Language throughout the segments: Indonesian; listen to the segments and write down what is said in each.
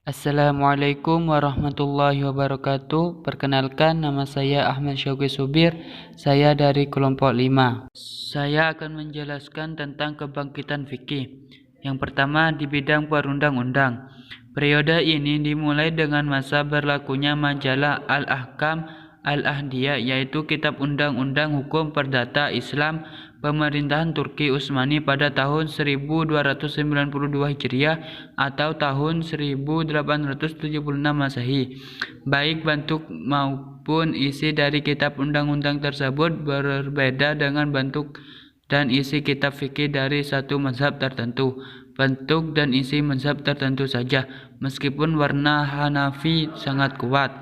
Assalamualaikum warahmatullahi wabarakatuh. Perkenalkan, nama saya Ahmad Syauqi Subir. Saya dari kelompok 5. Saya akan menjelaskan tentang kebangkitan fikih. Yang pertama, di bidang perundang-undang. Periode ini dimulai dengan masa berlakunya majalah Al-Ahkam Al-Ahdiyah, yaitu kitab undang-undang hukum perdata Islam pemerintahan Turki Utsmani pada tahun 1292 Hijriah atau tahun 1876 Masehi. Baik bentuk maupun isi dari kitab undang-undang tersebut berbeda dengan bentuk dan isi kitab fikih dari satu mazhab tertentu. Bentuk dan isi mazhab tertentu saja, meskipun warna Hanafi sangat kuat.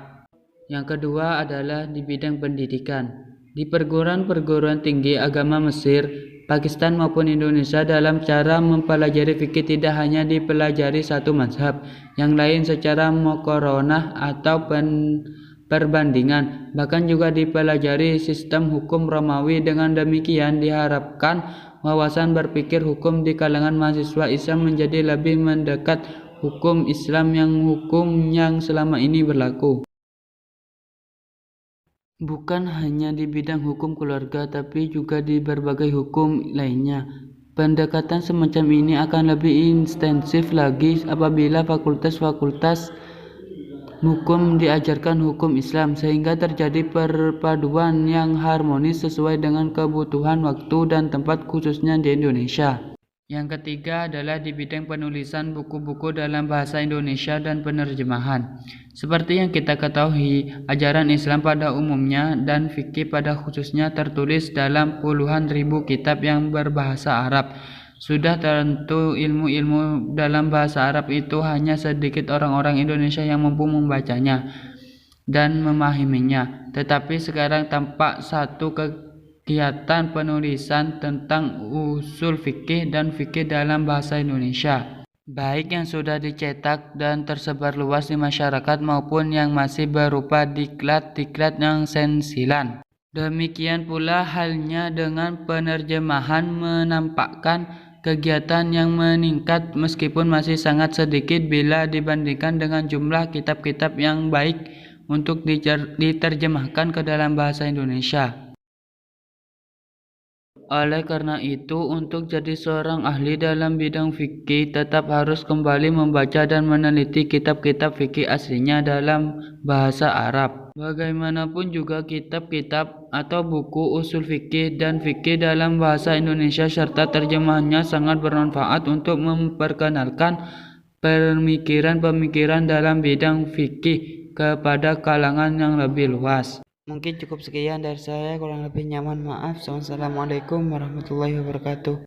Yang kedua adalah di bidang pendidikan. Di perguruan-perguruan tinggi agama Mesir, Pakistan maupun Indonesia, dalam cara mempelajari fikih tidak hanya dipelajari satu mazhab, yang lain secara muqaranah atau perbandingan, bahkan juga dipelajari sistem hukum Romawi. Dengan demikian diharapkan wawasan berpikir hukum di kalangan mahasiswa Islam menjadi lebih mendekat hukum Islam yang selama ini berlaku. Bukan hanya di bidang hukum keluarga, tapi juga di berbagai hukum lainnya. Pendekatan semacam ini akan lebih intensif lagi apabila fakultas-fakultas hukum diajarkan hukum Islam, sehingga terjadi perpaduan yang harmonis sesuai dengan kebutuhan waktu dan tempat, khususnya di Indonesia. Yang ketiga adalah di bidang penulisan buku-buku dalam bahasa Indonesia dan penerjemahan. Seperti yang kita ketahui, ajaran Islam pada umumnya dan fikih pada khususnya tertulis dalam puluhan ribu kitab yang berbahasa Arab. Sudah tentu ilmu-ilmu dalam bahasa Arab itu hanya sedikit orang-orang Indonesia yang mampu membacanya dan memahaminya. Tetapi sekarang tampak satu kegiatan penulisan tentang usul fikih dan fikih dalam bahasa Indonesia, baik yang sudah dicetak dan tersebar luas di masyarakat maupun yang masih berupa diklat-diklat yang sensilan. Demikian pula halnya dengan penerjemahan, menampakkan kegiatan yang meningkat meskipun masih sangat sedikit bila dibandingkan dengan jumlah kitab-kitab yang baik untuk diterjemahkan ke dalam bahasa Indonesia. Oleh karena itu, untuk jadi seorang ahli dalam bidang fikih tetap harus kembali membaca dan meneliti kitab-kitab fikih aslinya dalam bahasa Arab. Bagaimanapun juga kitab-kitab atau buku usul fikih dan fikih dalam bahasa Indonesia serta terjemahannya sangat bermanfaat untuk memperkenalkan pemikiran-pemikiran dalam bidang fikih kepada kalangan yang lebih luas. Mungkin cukup sekian dari saya, kurang lebih nyaman maaf. Wassalamualaikum warahmatullahi wabarakatuh.